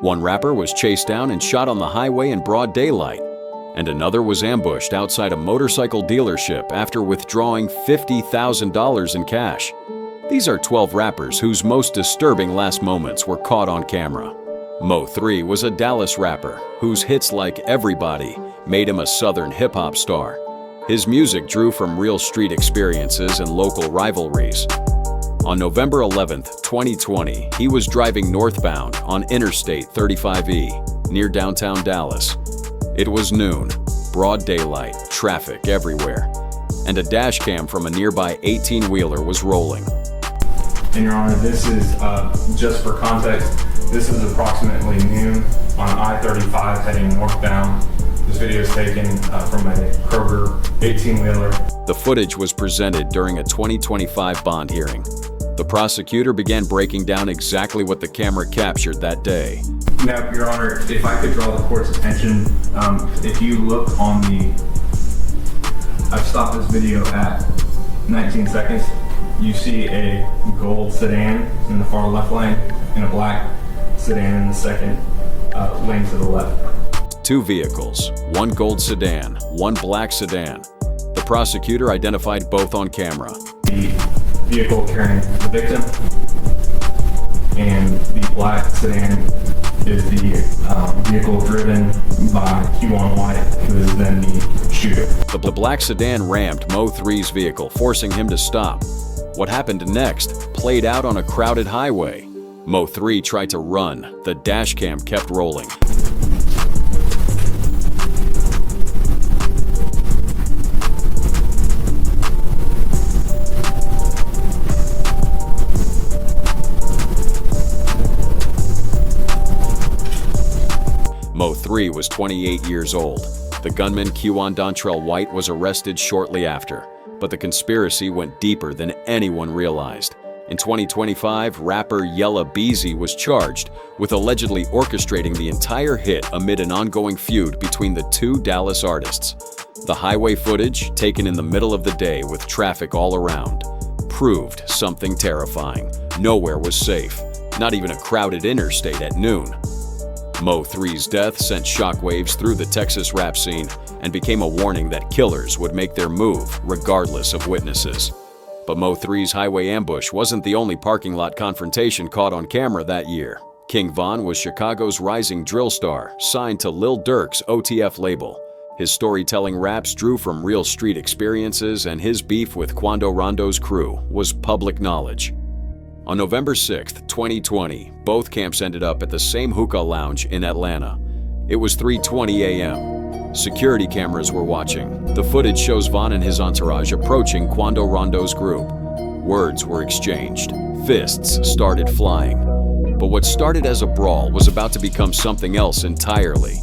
One rapper was chased down and shot on the highway in broad daylight, and another was ambushed outside a motorcycle dealership after withdrawing $50,000 in cash. These are 12 rappers whose most disturbing last moments were caught on camera. Mo3 was a Dallas rapper whose hits like Everybody made him a southern hip-hop star. His music drew from real street experiences and local rivalries. On November 11, 2020, he was driving northbound on Interstate 35E near downtown Dallas. It was noon, broad daylight, traffic everywhere, and a dash cam from a nearby 18-wheeler was rolling. And Your Honor, this is, just for context, this is approximately noon on I-35 heading northbound. This video is taken from a Kroger 18-wheeler. The footage was presented during a 2025 bond hearing. The prosecutor began breaking down exactly what the camera captured that day. Now, Your Honor, if I could draw the court's attention, if you look on I've stopped this video at 19 seconds. You see a gold sedan in the far left lane and a black sedan in the second lane to the left. Two vehicles, one gold sedan, one black sedan. The prosecutor identified both on camera. The vehicle carrying the victim and the black sedan is the vehicle driven by Quan White, who is then the shooter. The black sedan rammed Mo3's vehicle, forcing him to stop. What happened next played out on a crowded highway. Mo3 tried to run. The dash cam kept rolling. Mo3 was 28 years old. The gunman Quan Dontrell White was arrested shortly after, but the conspiracy went deeper than anyone realized. In 2025, rapper Yella Beezy was charged with allegedly orchestrating the entire hit amid an ongoing feud between the two Dallas artists. The highway footage, taken in the middle of the day with traffic all around, proved something terrifying. Nowhere was safe, not even a crowded interstate at noon. Mo3's death sent shockwaves through the Texas rap scene and became a warning that killers would make their move regardless of witnesses. But Mo3's highway ambush wasn't the only parking lot confrontation caught on camera that year. King Von was Chicago's rising drill star, signed to Lil Durk's OTF label. His storytelling raps drew from real street experiences, and his beef with Quando Rondo's crew was public knowledge. On November 6, 2020, both camps ended up at the same hookah lounge in Atlanta. It was 3:20 a.m. Security cameras were watching. The footage shows Von and his entourage approaching Quando Rondo's group. Words were exchanged. Fists started flying. But what started as a brawl was about to become something else entirely.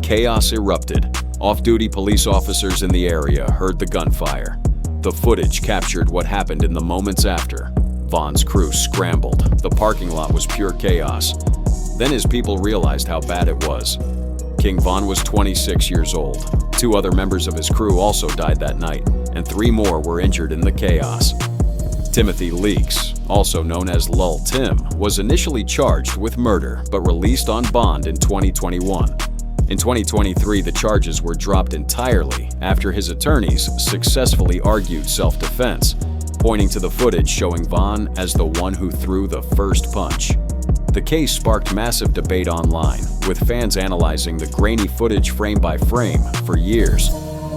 Chaos erupted. Off-duty police officers in the area heard the gunfire. The footage captured what happened in the moments after. Von's crew scrambled. The parking lot was pure chaos. Then his people realized how bad it was. King Von was 26 years old. Two other members of his crew also died that night, and 3 more were injured in the chaos. Timothy Leaks, also known as Lul Tim, was initially charged with murder but released on bond in 2021. In 2023, the charges were dropped entirely after his attorneys successfully argued self-defense, pointing to the footage showing Von as the one who threw the first punch. The case sparked massive debate online, with fans analyzing the grainy footage frame by frame for years.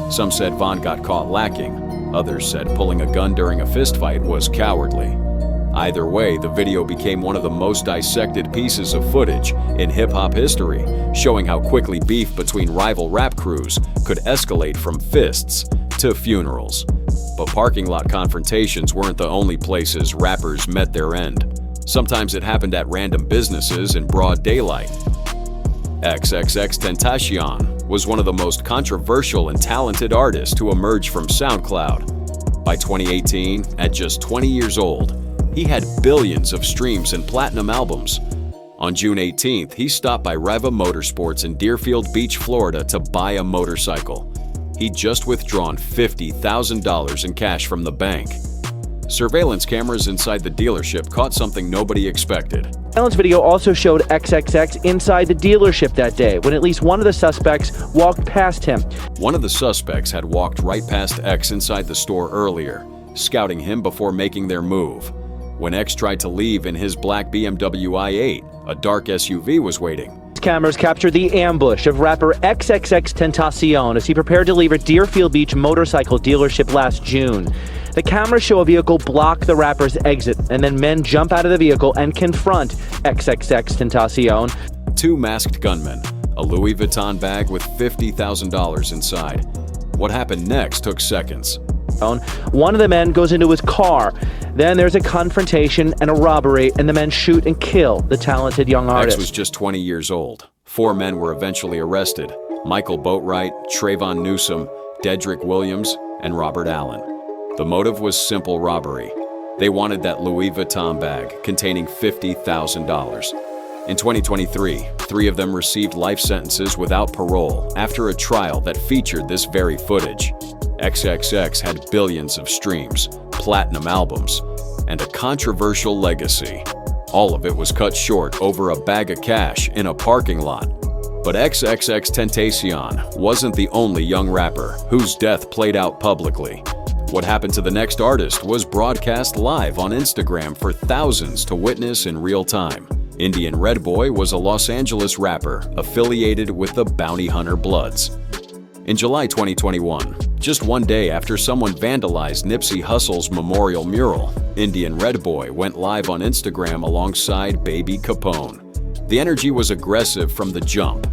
Some said Von got caught lacking. Others said pulling a gun during a fistfight was cowardly. Either way, the video became one of the most dissected pieces of footage in hip-hop history, showing how quickly beef between rival rap crews could escalate from fists to funerals. But parking lot confrontations weren't the only places rappers met their end. Sometimes it happened at random businesses in broad daylight. XXXTentacion was one of the most controversial and talented artists to emerge from SoundCloud. By 2018, at just 20 years old, he had billions of streams and platinum albums. On June 18th, he stopped by Reva Motorsports in Deerfield Beach, Florida to buy a motorcycle. He'd just withdrawn $50,000 in cash from the bank. Surveillance cameras inside the dealership caught something nobody expected. Surveillance video also showed XXX inside the dealership that day when at least one of the suspects walked past him. One of the suspects had walked right past X inside the store earlier, scouting him before making their move. When X tried to leave in his black BMW i8, a dark SUV was waiting. Cameras captured the ambush of rapper XXX Tentacion as he prepared to leave a Deerfield Beach motorcycle dealership last June. The cameras show a vehicle block the rapper's exit, and then men jump out of the vehicle and confront XXX Tentacion. Two masked gunmen, a Louis Vuitton bag with $50,000 inside. What happened next took seconds. One of the men goes into his car. Then there's a confrontation and a robbery, and the men shoot and kill the talented young artist. X was just 20 years old. 4 men were eventually arrested: Michael Boatwright, Trayvon Newsom, Dedrick Williams, and Robert Allen. The motive was simple robbery. They wanted that Louis Vuitton bag containing $50,000. In 2023, 3 of them received life sentences without parole after a trial that featured this very footage. XXX had billions of streams, platinum albums, and a controversial legacy. All of it was cut short over a bag of cash in a parking lot. But XXX Tentacion wasn't the only young rapper whose death played out publicly. What happened to the next artist was broadcast live on Instagram for thousands to witness in real time. Indian Red Boy was a Los Angeles rapper affiliated with the Bounty Hunter Bloods. In July 2021, just one day after someone vandalized Nipsey Hussle's memorial mural, Indian Red Boy went live on Instagram alongside Baby Capone. The energy was aggressive from the jump.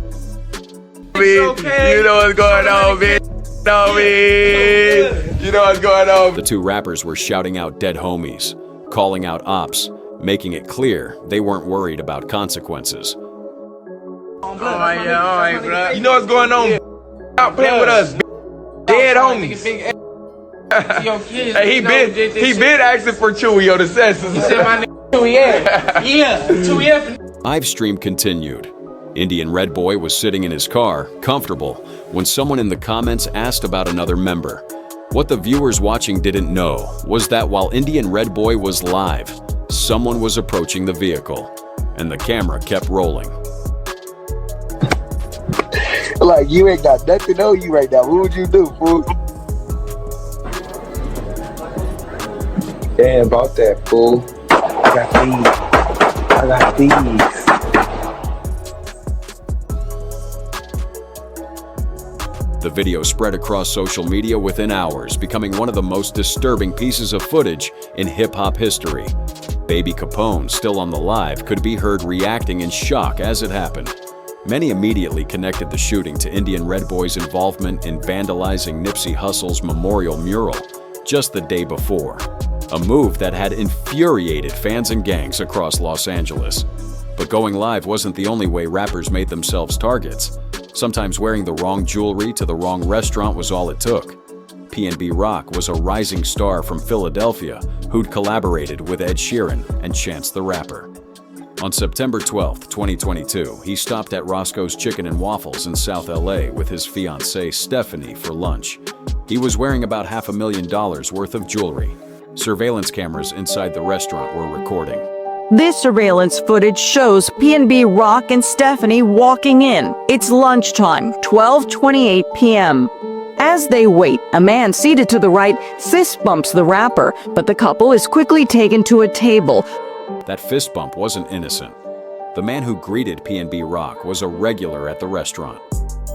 Okay. You know what's going on, bitch. You know what's going on. The two rappers were shouting out dead homies, calling out ops, making it clear they weren't worried about consequences. All right, bro. You know what's going on. Stop playing with us, dead homies. Hey, he been asking for Chewy on the sessions. He said my name Chewy F. Yeah, Chewy F. Live stream continued. Indian Red Boy was sitting in his car, comfortable, when someone in the comments asked about another member. What the viewers watching didn't know was that while Indian Red Boy was live, someone was approaching the vehicle, and the camera kept rolling. Like, you ain't got nothing on you right now. What would you do, fool? Damn about that, fool. I got these. The video spread across social media within hours, becoming one of the most disturbing pieces of footage in hip-hop history. Baby Capone, still on the live, could be heard reacting in shock as it happened. Many immediately connected the shooting to Indian Red Boy's involvement in vandalizing Nipsey Hussle's memorial mural just the day before, a move that had infuriated fans and gangs across Los Angeles. But going live wasn't the only way rappers made themselves targets. Sometimes wearing the wrong jewelry to the wrong restaurant was all it took. PNB Rock was a rising star from Philadelphia who'd collaborated with Ed Sheeran and Chance the Rapper. On September 12, 2022, he stopped at Roscoe's Chicken and Waffles in South LA with his fiancée Stephanie for lunch. He was wearing about $500,000 worth of jewelry. Surveillance cameras inside the restaurant were recording. This surveillance footage shows PNB Rock and Stephanie walking in. It's lunchtime, 12:28 p.m. As they wait, a man seated to the right fist bumps the rapper, but the couple is quickly taken to a table. That fist bump wasn't innocent. The man who greeted PNB Rock was a regular at the restaurant,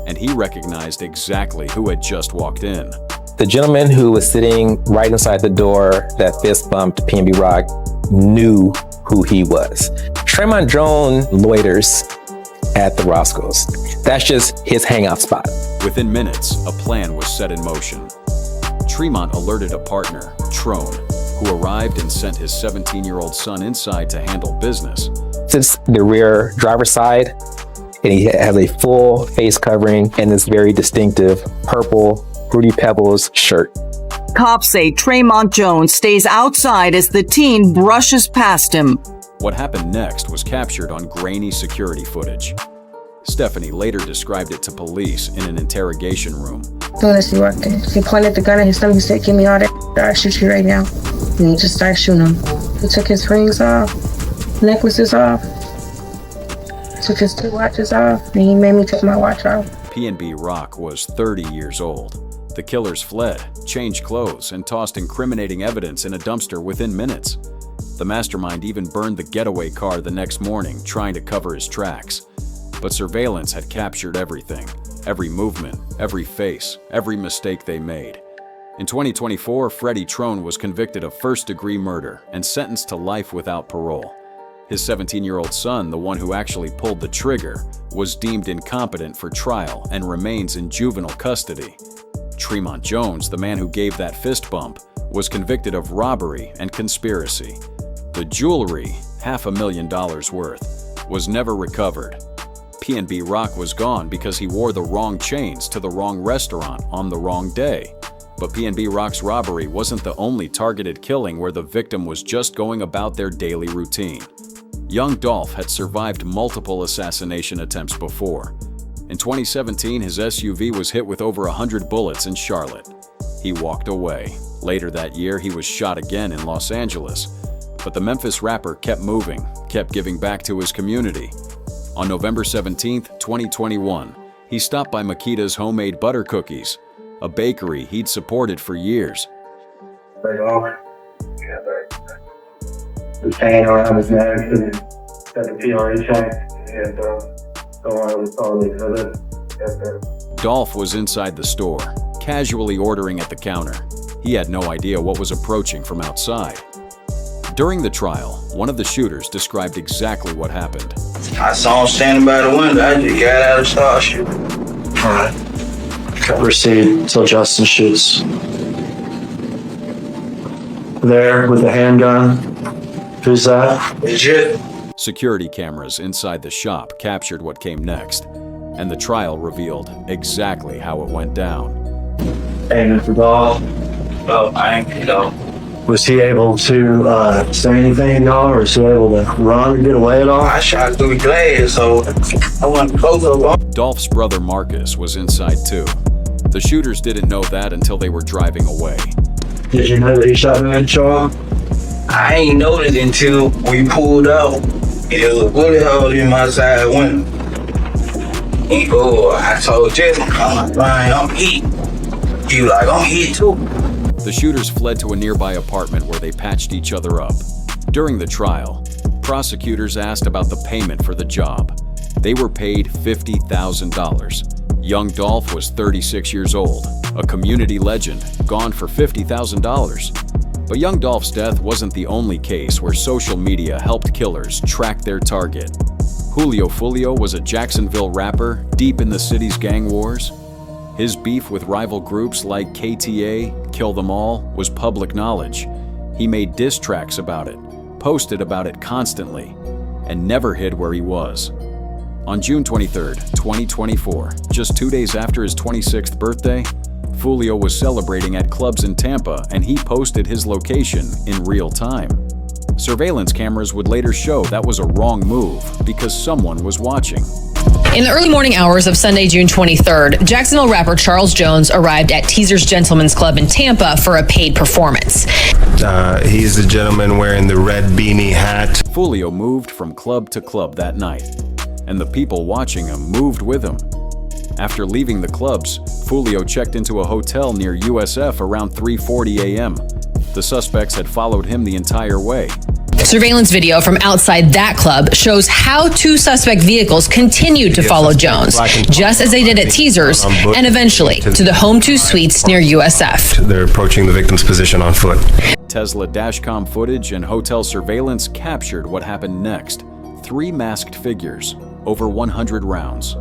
and he recognized exactly who had just walked in. The gentleman who was sitting right inside the door that fist bumped PNB Rock knew who he was. Trayvon Jones loiters at the Roscoe's. That's just his hangout spot. Within minutes, a plan was set in motion. Tremont alerted a partner, Trone, who arrived and sent his 17-year-old son inside to handle business. Sits the rear driver's side, and he has a full face covering and this very distinctive purple Fruity Pebbles shirt. Cops say Tremont Jones stays outside as the teen brushes past him. What happened next was captured on grainy security footage. Stephanie later described it to police in an interrogation room. He pointed the gun at his stomach, he said, "Give me all that." I shoot you right now. And he just started shooting him. He took his rings off, necklaces off, took his 2 watches off, and he made me take my watch off. PNB Rock was 30 years old. The killers fled, changed clothes, and tossed incriminating evidence in a dumpster within minutes. The mastermind even burned the getaway car the next morning, trying to cover his tracks. But surveillance had captured everything, every movement, every face, every mistake they made. In 2024, Freddie Trone was convicted of first-degree murder and sentenced to life without parole. His 17-year-old son, the one who actually pulled the trigger, was deemed incompetent for trial and remains in juvenile custody. Tremont Jones, the man who gave that fist bump, was convicted of robbery and conspiracy. The jewelry, $500,000 worth, was never recovered. PNB Rock was gone because he wore the wrong chains to the wrong restaurant on the wrong day. But PNB Rock's robbery wasn't the only targeted killing where the victim was just going about their daily routine. Young Dolph had survived multiple assassination attempts before. In 2017, his SUV was hit with over 100 bullets in Charlotte. He walked away. Later that year, he was shot again in Los Angeles. But the Memphis rapper kept moving, kept giving back to his community. On November 17, 2021, he stopped by Makita's Homemade Butter Cookies, a bakery he'd supported for years. The chain around his neck and got the PRE chain and Dolph was inside the store, casually ordering at the counter. He had no idea what was approaching from outside. During the trial, one of the shooters described exactly what happened. I saw him standing by the window. I just got out and started shooting. All right. Proceed until Justin shoots. There with the handgun. Who's that? Legit. Security cameras inside the shop captured what came next, and the trial revealed exactly how it went down. Aiming for Dolph. Oh, I ain't, Was he able to say anything, y'all, or was he able to run or get away at all? I shot through the glass, so I wasn't close up. Dolph's brother Marcus was inside too. The shooters didn't know that until they were driving away. Did you know that he shot me in the jaw? I ain't noticed until we pulled out. There was a bullet hole in my side window. I told Jason, I'm hit. He was like, I'm hit too. The shooters fled to a nearby apartment where they patched each other up. During the trial, prosecutors asked about the payment for the job. They were paid $50,000. Young Dolph was 36 years old, a community legend, gone for $50,000. But young Dolph's death wasn't the only case where social media helped killers track their target. Julio Fulio was a Jacksonville rapper deep in the city's gang wars. His beef with rival groups like KTA, Kill Them All, was public knowledge. He made diss tracks about it, posted about it constantly, and never hid where he was. On June 23, 2024, just 2 days after his 26th birthday, Fulio was celebrating at clubs in Tampa, and he posted his location in real time. Surveillance cameras would later show that was a wrong move because someone was watching. In the early morning hours of Sunday, June 23rd, Jacksonville rapper Charles Jones arrived at Teaser's Gentlemen's Club in Tampa for a paid performance. He's the gentleman wearing the red beanie hat. Fulio moved from club to club that night, and the people watching him moved with him. After leaving the clubs, Fulio checked into a hotel near USF around 3:40 a.m. The suspects had followed him the entire way. Surveillance video from outside that club shows how two suspect vehicles continued to follow Jones, just as they did at Teaser's, and eventually to the Home 2 Suites near USF. They're approaching the victim's position on foot. Tesla dashcam footage and hotel surveillance captured what happened next. 3 masked figures, over 100 rounds.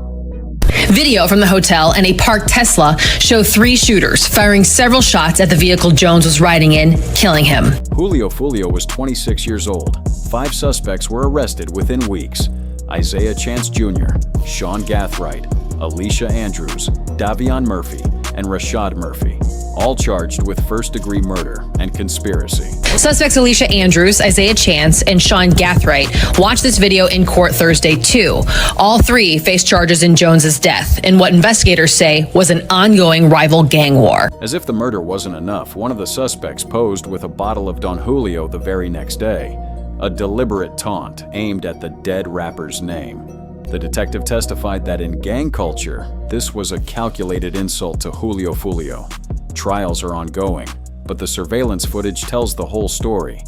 Video from the hotel and a parked Tesla show 3 shooters firing several shots at the vehicle Jones was riding in, killing him. Julio Fulio was 26 years old. 5 suspects were arrested within weeks. Isaiah Chance Jr., Sean Gathright, Alicia Andrews, Davion Murphy, and Rashad Murphy, all charged with first-degree murder and conspiracy. Suspects Alicia Andrews, Isaiah Chance, and Sean Gathright watched this video in court Thursday, too. All three face charges in Jones's death in what investigators say was an ongoing rival gang war. As if the murder wasn't enough, one of the suspects posed with a bottle of Don Julio the very next day, a deliberate taunt aimed at the dead rapper's name. The detective testified that in gang culture, this was a calculated insult to Julio Fulio. Trials are ongoing, but the surveillance footage tells the whole story.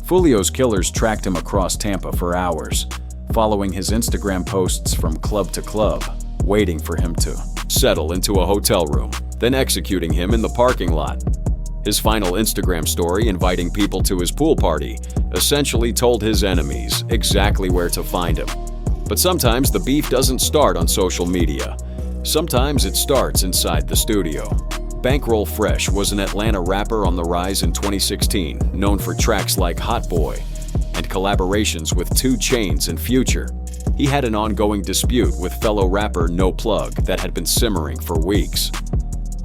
Fulio's killers tracked him across Tampa for hours, following his Instagram posts from club to club, waiting for him to settle into a hotel room, then executing him in the parking lot. His final Instagram story, inviting people to his pool party, essentially told his enemies exactly where to find him. But sometimes the beef doesn't start on social media. Sometimes it starts inside the studio. Bankroll Fresh was an Atlanta rapper on the rise in 2016, known for tracks like Hot Boy and collaborations with 2 Chainz and Future. He had an ongoing dispute with fellow rapper No Plug that had been simmering for weeks.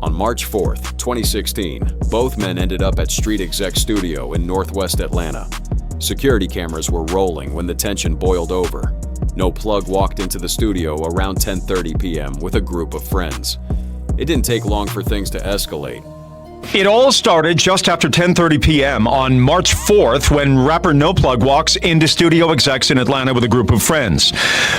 On March 4th, 2016, both men ended up at Street Exec Studio in Northwest Atlanta. Security cameras were rolling when the tension boiled over. No Plug walked into the studio around 10:30 p.m. with a group of friends. It didn't take long for things to escalate. It all started just after 10:30 p.m. on March 4th when rapper No Plug walks into Studio Execs in Atlanta with a group of friends.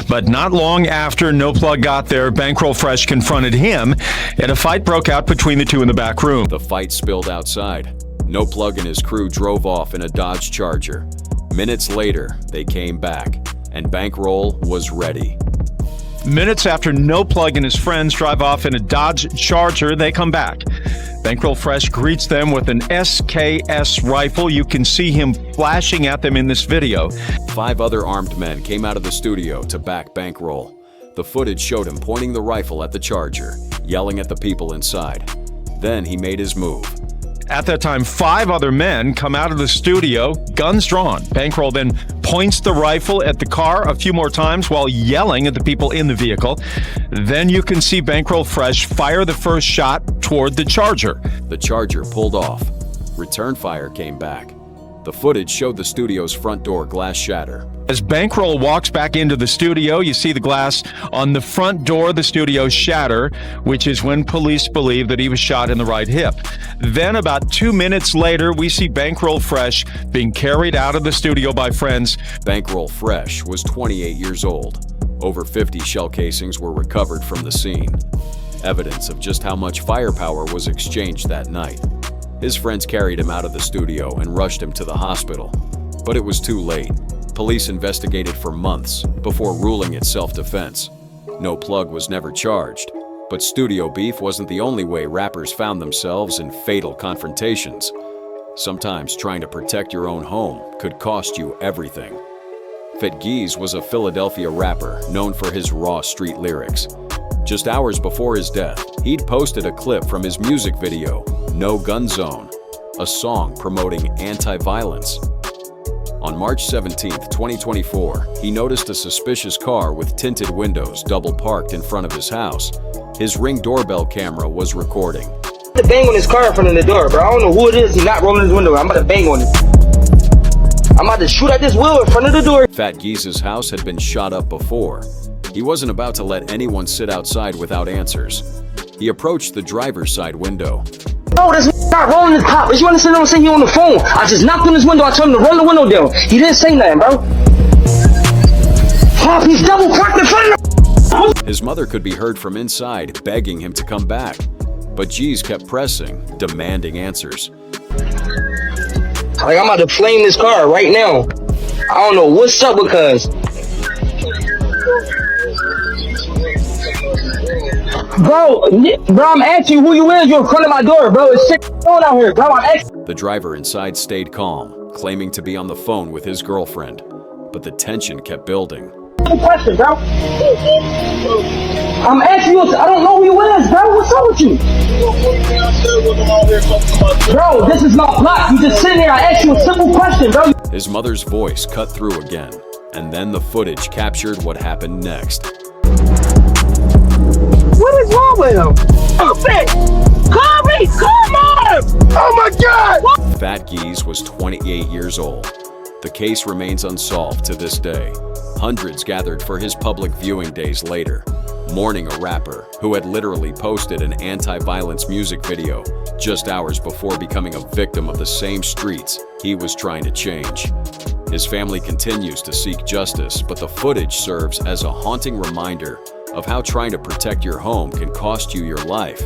But not long after No Plug got there, Bankroll Fresh confronted him and a fight broke out between the two in the back room. The fight spilled outside. No Plug and his crew drove off in a Dodge Charger. Minutes later, they came back, and Bankroll was ready. Minutes after No Plug and his friends drive off in a Dodge Charger, they come back. Bankroll Fresh greets them with an SKS rifle. You can see him flashing at them in this video. 5 other armed men came out of the studio to back Bankroll. The footage showed him pointing the rifle at the Charger, yelling at the people inside. Then he made his move. At that time, 5 other men come out of the studio, guns drawn. Bankroll then points the rifle at the car a few more times while yelling at the people in the vehicle. Then you can see Bankroll Fresh fire the first shot toward the Charger. The Charger pulled off. Return fire came back. The footage showed the studio's front door glass shatter. As Bankroll walks back into the studio, you see the glass on the front door of the studio shatter, which is when police believe that he was shot in the right hip. Then about 2 minutes later, we see Bankroll Fresh being carried out of the studio by friends. Bankroll Fresh was 28 years old. Over 50 shell casings were recovered from the scene. Evidence of just how much firepower was exchanged that night. His friends carried him out of the studio and rushed him to the hospital. But it was too late. Police investigated for months before ruling it self-defense. No Plug was never charged. But studio beef wasn't the only way rappers found themselves in fatal confrontations. Sometimes trying to protect your own home could cost you everything. Fat Geez was a Philadelphia rapper known for his raw street lyrics. Just hours before his death, he'd posted a clip from his music video, No Gun Zone, a song promoting anti-violence. On March 17, 2024, he noticed a suspicious car with tinted windows double parked in front of his house. His Ring doorbell camera was recording. I'm about to bang on his car in front of the door, bro. I don't know who it is. He's not rolling his window. I'm about to bang on it. I'm about to shoot at this wheel in front of the door. Fat Geez's house had been shot up before. He wasn't about to let anyone sit outside without answers. He approached the driver's side window. Oh, this not rolling his pop. You understand what I'm saying? He on the phone. I just knocked on his window. I told him to roll the window down. He didn't say nothing, bro. Pop, he's double parked in front of His mother could be heard from inside, begging him to come back. But Geez kept pressing, demanding answers. Like, I'm about to flame this car right now. I don't know what's up because... Bro, I'm asking you who you is. You're in front of my door, bro. It's shit going out here, bro. I'm asking. The driver inside stayed calm, claiming to be on the phone with his girlfriend. But the tension kept building. Question, bro. I'm asking you. I don't know who you is, bro. What's up with you? Bro, this is my block. You just sitting there. I asked you a simple question, bro. His mother's voice cut through again, and then the footage captured what happened next. What is wrong with him? Hey, come on! Oh my God! Fat Geese was 28 years old. The case remains unsolved to this day. Hundreds gathered for his public viewing days later, mourning a rapper who had literally posted an anti-violence music video just hours before becoming a victim of the same streets he was trying to change. His family continues to seek justice, but the footage serves as a haunting reminder of how trying to protect your home can cost you your life.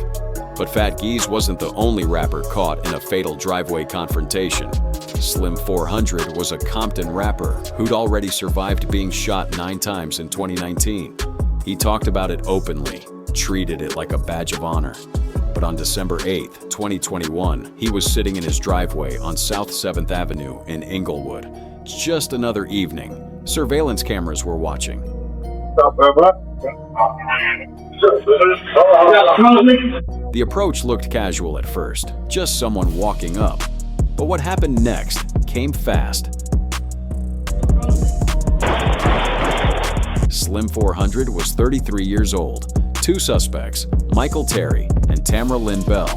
But Fat Geese wasn't the only rapper caught in a fatal driveway confrontation. Slim 400 was a Compton rapper who'd already survived being shot 9 times in 2019. He talked about it openly, treated it like a badge of honor. But on December 8th, 2021, he was sitting in his driveway on South 7th Avenue in Inglewood. Just another evening. Surveillance cameras were watching. The approach looked casual at first, just someone walking up. But what happened next came fast. Slim 400 was 33 years old. 2 suspects, Michael Terry and Tamara Lynn Bell,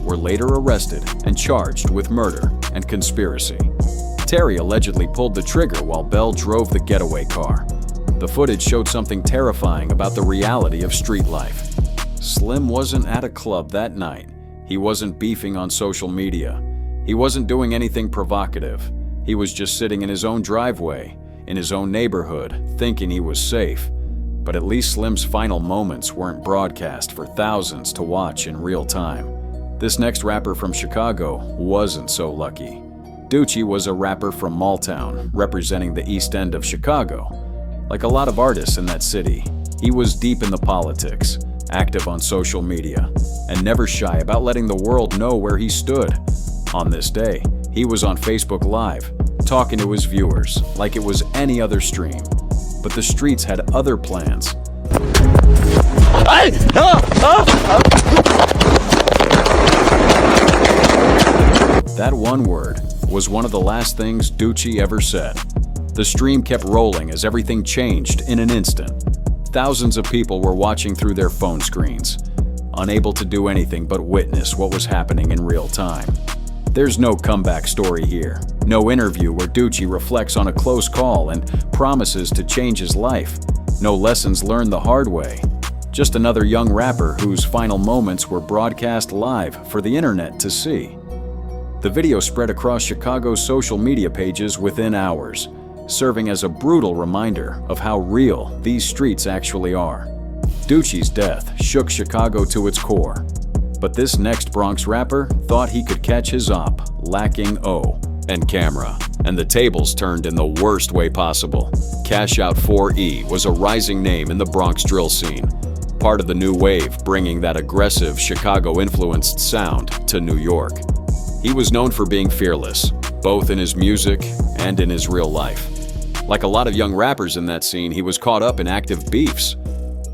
were later arrested and charged with murder and conspiracy. Terry allegedly pulled the trigger while Bell drove the getaway car. The footage showed something terrifying about the reality of street life. Slim wasn't at a club that night. He wasn't beefing on social media. He wasn't doing anything provocative. He was just sitting in his own driveway, in his own neighborhood, thinking he was safe. But at least Slim's final moments weren't broadcast for thousands to watch in real time. This next rapper from Chicago wasn't so lucky. Ducci was a rapper from Maltown, representing the East End of Chicago. Like a lot of artists in that city, he was deep in the politics, active on social media, and never shy about letting the world know where he stood. On this day, he was on Facebook Live, talking to his viewers like it was any other stream. But the streets had other plans. That one word was one of the last things Ducci ever said. The stream kept rolling as everything changed in an instant. Thousands of people were watching through their phone screens, unable to do anything but witness what was happening in real time. There's no comeback story here, no interview where Ducci reflects on a close call and promises to change his life, no lessons learned the hard way. Just another young rapper whose final moments were broadcast live for the internet to see. The video spread across Chicago's social media pages within hours, serving as a brutal reminder of how real these streets actually are. Ducci's death shook Chicago to its core. But this next Bronx rapper thought he could catch his op, lacking O and camera, and the tables turned in the worst way possible. Cash Out 4E was a rising name in the Bronx drill scene, part of the new wave bringing that aggressive Chicago-influenced sound to New York. He was known for being fearless, both in his music and in his real life. Like a lot of young rappers in that scene, he was caught up in active beefs.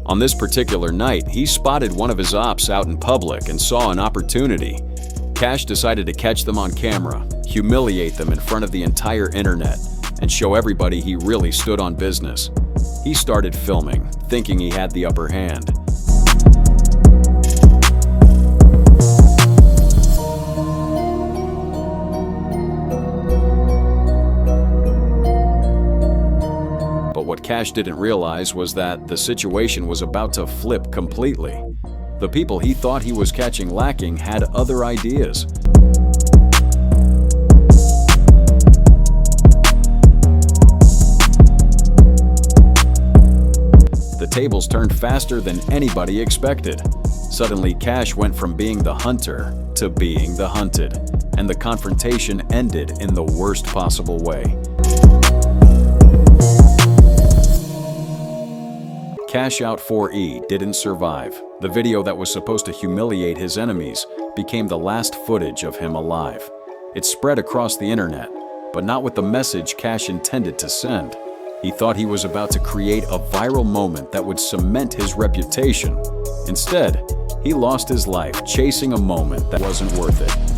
On this particular night, he spotted one of his ops out in public and saw an opportunity. Cash decided to catch them on camera, humiliate them in front of the entire internet, and show everybody he really stood on business. He started filming, thinking he had the upper hand. What Cash didn't realize was that the situation was about to flip completely. The people he thought he was catching lacking had other ideas. The tables turned faster than anybody expected. Suddenly, Cash went from being the hunter to being the hunted, and the confrontation ended in the worst possible way. Cash Out 4E didn't survive. The video that was supposed to humiliate his enemies became the last footage of him alive. It spread across the internet, but not with the message Cash intended to send. He thought he was about to create a viral moment that would cement his reputation. Instead, he lost his life chasing a moment that wasn't worth it.